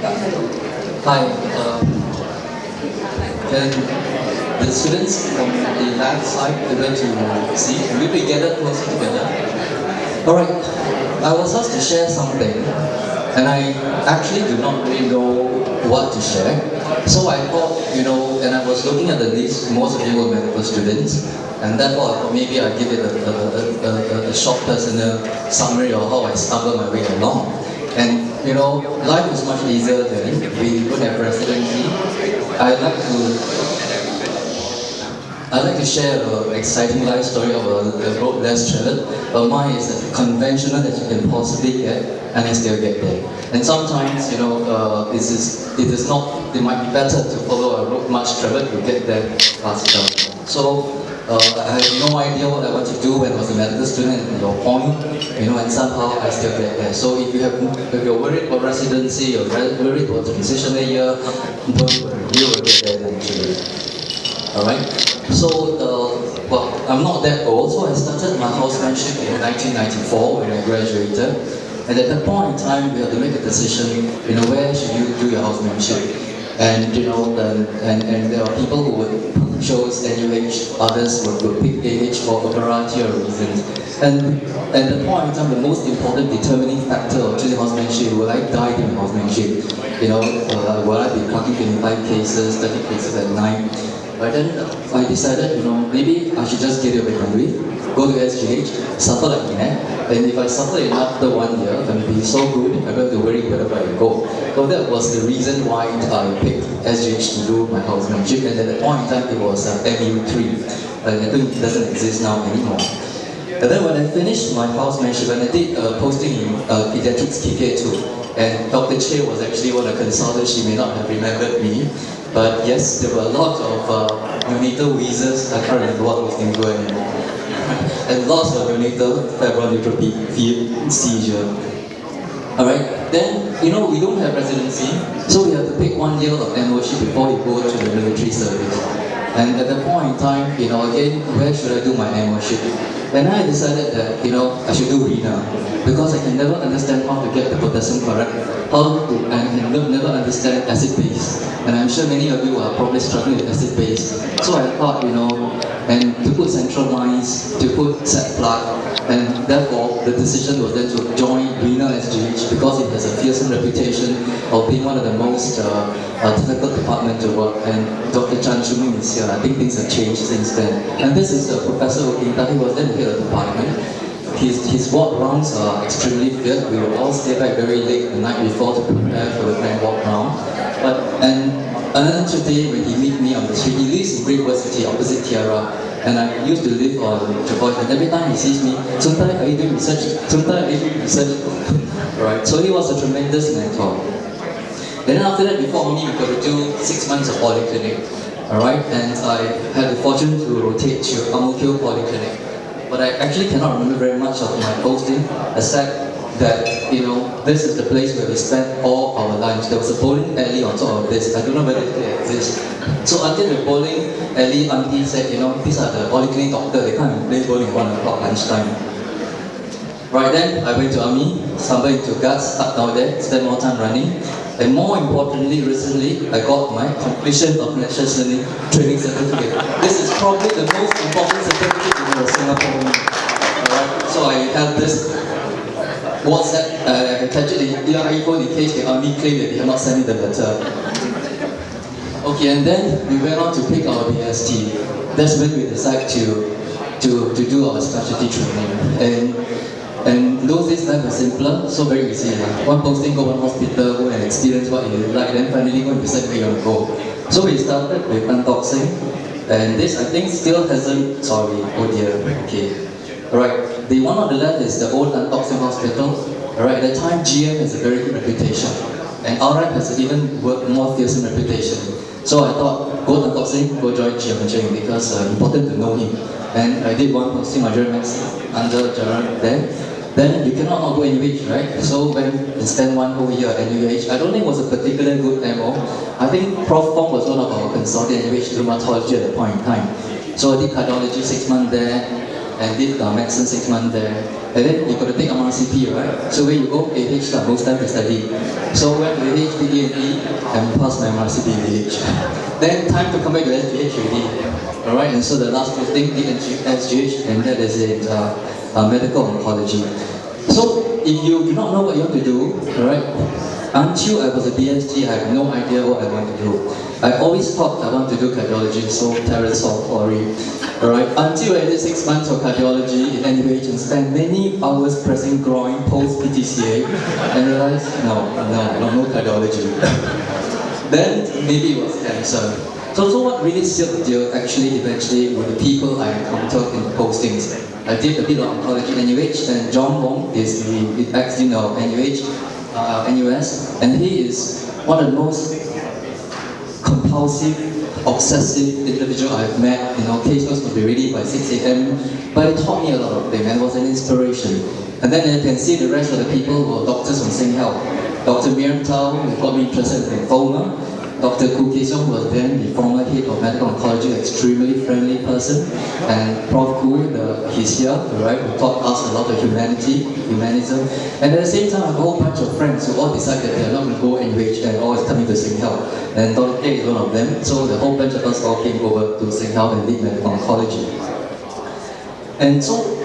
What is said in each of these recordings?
Hi, can the students from the left side able to see? Will we gather closer together? Alright, I was asked to share something, and I actually do not really know what to share. So I thought, and I was looking at the list, most of you were medical students, and therefore I thought maybe I'd give it a short personal summary of how I stumbled my way along. And life was much easier then. We would have residency. I'd like to share an exciting life story of a road less traveled, but mine is as conventional as you can possibly get, and I still get there. And sometimes, it might be better to follow a road much traveled to get there faster. So, I had no idea what I want to do when I was a medical student at your point, and somehow I still get there. So if you're worried about residency, or worried about transitional year, don't worry, you will get there eventually. Alright? So, I'm not that old, so I started my housemanship in 1994 when I graduated. And at that point in time, we had to make a decision, where should you do your housemanship? And and there are people who would chose NUH, others would pick AH for a variety of reasons. And at the point in time, the most important determining factor of choosing housemanship, will I die in housemanship? Will I be clocking 25 cases, 30 cases at night? But then I decided, maybe I should just get away from it, go to SGH, suffer like mad, and if I suffer enough after 1 year, I'm be so good, I don't have to worry wherever I go. So that was the reason why I picked SGH to do my housemanship, and at that point in time it was MU3. I think it doesn't exist now anymore. And then when I finished my housemanship, and I did posting in pediatrics KK2, and Dr. Che was actually one of the consultants. She may not have remembered me, but yes, there were a lot of neonatal wheezes. I can't remember what those things were anymore. And lots of neonatal febrile neutropathy seizure. Alright, then we don't have residency, so we have to pick 1 year of MOC before you go to the military service. And at that point in time, again, where should I do my MOC? And I decided that, I should do renal, because I can never understand how to get the potassium correct, and can never understand acid base. And I'm sure many of you are probably struggling with acid base. So I thought, and to put central lines, to put set plug, and therefore the decision was then to join renal SGH because it has a fearsome reputation of being one of the most difficult departments to work. And Dr. Chan Shuming is here. I think things have changed since then. And this is Professor Okinta. He was then the head of the department. His walk rounds are extremely filled. We would all stay back very late the night before to prepare for the grand walk round. And another day when he meet me on the street, he lives in Great World City opposite Tiara, and I used to live on Javoy, and every time he sees me, Thye, are you doing research? Thye, are you doing research? Right, so he was a tremendous mentor. Then after that, before me, we got to do 6 months of polyclinic. Alright, and I had the fortune to rotate to Ang Mo Kio Polyclinic. But I actually cannot remember very much of my posting, except that, this is the place where we spent all our lunch. There was a bowling alley on top of this. I don't know whether it still exists. So until the bowling alley auntie said, these are the polyclinic doctors, they can't play bowling at 1 o'clock lunchtime. Right then, I went to army, stumbled into guards, stuck down there, spent more time running. And more importantly, recently, I got my completion of national training certificate. This is probably the most important certificate in Singapore. Alright, so I have this WhatsApp, I attached it in iPhone in case the army claim that they have not sent me the letter. Okay, and then we went on to pick our BST. That's when we decided to do our specialty training. And those days life was simpler, so very easy. One posting, go one hospital, go and experience what you like, then finally go and decide where you want to go. So we started with untoxing, and this I think still hasn't, sorry, oh dear, okay. Alright, the one on the left is the old untoxing hospital. Alright, at the time GM has a very good reputation, and RF has an even more fearsome reputation. So I thought, go untoxing, go join GM because important to know him. And I did one posting on German under Gerard there. Then you cannot not go NUH, right? So when I spent 1 whole year at NUH, I don't think it was a particularly good MO. I think Prof. Fong was one of our consultants at NUH rheumatology at the point in time. So I did cardiology 6 months there, and did medicine 6 months there. And then you got to take MRCP, right? So where you go, AH, most time to study. So went to AH, did E&E, and passed my MRCP in AH. Then time to come back to SGH already. Alright, and so the last posting did SGH, and that is in medical oncology. So if you do not know what you want to do, alright, until I was a DSG, I had no idea what I want to do. I always thought I want to do cardiology, so Terrace or Ori. Alright, until I did 6 months of cardiology in NUH and spent many hours pressing groin post PTCA and realized, no cardiology. Then maybe it was cancer. So what really sealed the deal actually eventually were the people I encountered in the postings. I did a bit of oncology NUH, and John Wong is the ex-dean of NUH, NUS, and he is one of the most compulsive, obsessive individual I've met. Case notes would be ready by 6 a.m. But it taught me a lot of things and was an inspiration. And then you can see the rest of the people were doctors from SingHealth. Dr. Miriam Tao, who got me interested in lymphoma. Dr. Koo Kee-sung was then the former head of medical oncology, extremely friendly person. And Prof. Koo, he's here, right, who taught us a lot of humanism. And at the same time, I have a whole bunch of friends who all decided they're not going to go NUH and all is coming to SingHealth. And Dr. K is one of them. So the whole bunch of us all came over to SingHealth and did medical oncology. And so,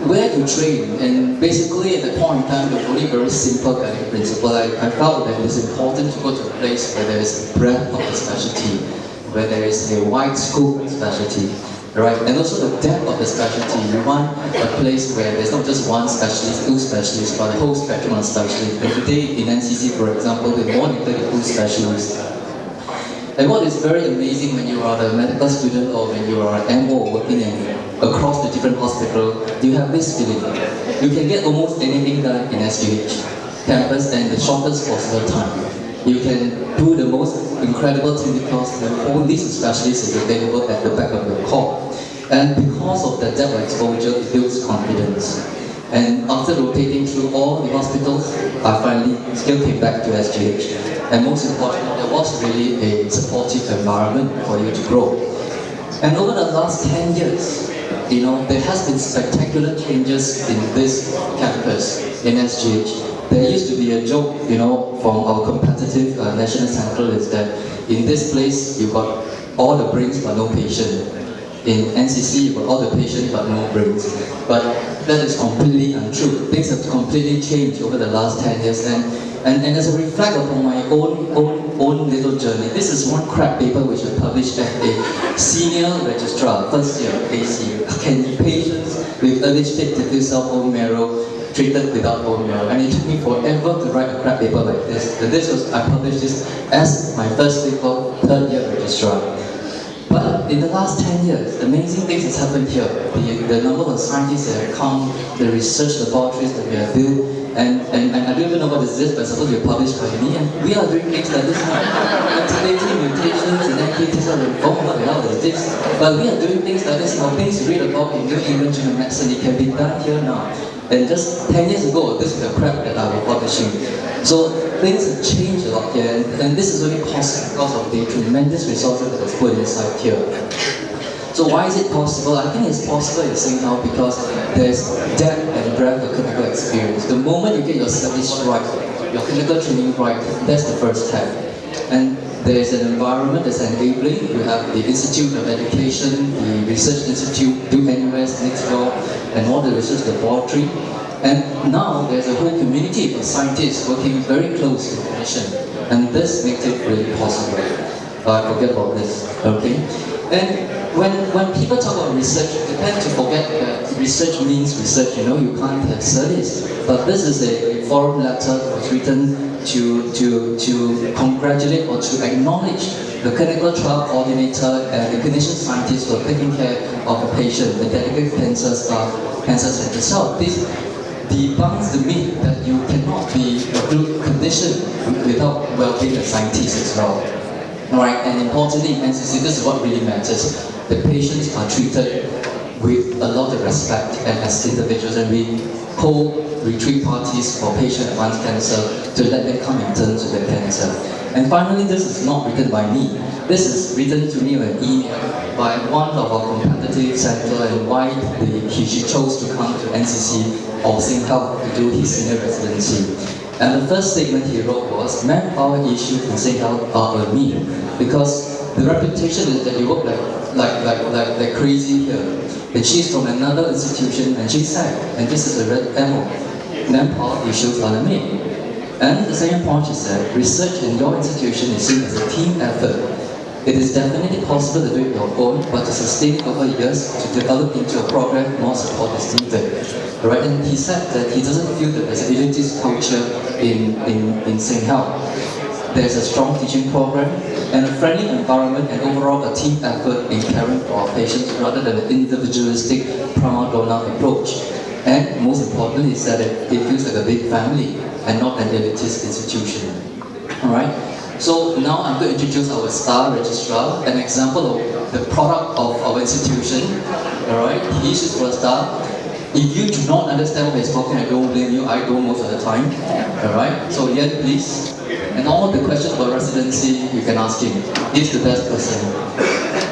where to train, and basically at that point in time, there was only very simple guiding principle. I felt that it is important to go to a place where there is a breadth of the specialty, where there is a wide scope of specialty, right? And also the depth of the specialty. You want a place where there's not just one specialist, two specialists, but a whole spectrum of specialists. And today in NCC, for example, there are more than 32 specialists. And what is very amazing when you are a medical student or when you are an MO working across the different hospitals, you have this feeling. You can get almost anything done in SGH campus and the shortest possible time. You can do the most incredible clinicals, the whole list of specialists is available at the back of your call. And because of the depth of exposure, it builds confidence. And after rotating through all the hospitals, I finally still came back to SGH. And most importantly, there was really a supportive environment for you to grow. And over the last 10 years, there has been spectacular changes in this campus in SGH. There used to be a joke, from our competitive national central is that in this place, you got all the brains but no patient. In NCC, you got all the patient but no brains. But that is completely untrue. Things have completely changed over the last 10 years. And as a reflect upon my own little journey, this is one crack paper which I published at a senior registrar, first year AC. Can patients with early stage diffuse cell bone marrow treated without bone marrow? And it took me forever to write a crack paper like this. I published this as my first paper, third year registrar. But in the last 10 years, amazing things has happened here. The number of scientists that have come, the research laboratories that we have built, and I don't even know what is this, but suppose you're published by me, and we are doing things like this now. Activating mutations and activities of lymphoma, what the hell is this? But we are doing things like this now, things you read about in New England Journal of Medicine, it can be done here now. And just 10 years ago, this is the crap that I was publishing. So things have changed a lot here, and this is only possible because of the tremendous resources that was put inside here. So why is it possible? I think it's possible in SingHealth because there's depth and breadth of clinical experience. The moment you get your service right, your clinical training right, that's the first step. And there's an environment that's enabling. You have the Institute of Education, the Research Institute, NUS next door, and all the research laboratory. And now there's a whole community of scientists working very close to the mission. And this makes it really possible. Forget about this, okay? And when people talk about research, they tend to forget that research means research. You can't have studies. But this is a forum letter that was written to congratulate or to acknowledge the clinical trial coordinator and the clinician scientists who are taking care of the patient, the dedicated cancer staff, cancer center. So this debunks the myth that you cannot be a good clinician without well-being scientists as well. Alright, and importantly in NCC, this is what really matters. The patients are treated with a lot of respect and as individuals, and we hold retreat parties for patient advanced cancer to let them come and turn to their cancer. And finally, this is not written by me. This is written to me in an email by one of our competitive center and why she chose to come to NCC or SingHealth to do his senior residency. And the first statement he wrote was, manpower issues in SingHealth are a myth because the reputation is that you work like crazy here. And she's from another institution and she said, and this is a red arrow, manpower issues are a myth. And the second point is that research in your institution is seen as a team effort. It is definitely possible to do it on your own, but to sustain it over years, to develop into a program, more support is needed. Right? And he said that he doesn't feel that there's an elitist culture in SingHealth. There's a strong teaching program and a friendly environment and overall a team effort in caring for our patients rather than an individualistic prima donna approach. And most importantly is that it feels like a big family and not an elitist institution. Alright? So now I'm going to introduce our star registrar, an example of the product of our institution. Alright? He is for a star. If you do not understand what he's talking, I don't blame you, I don't most of the time. Alright? So Yan, please. And all the questions about residency, you can ask him. He's the best person.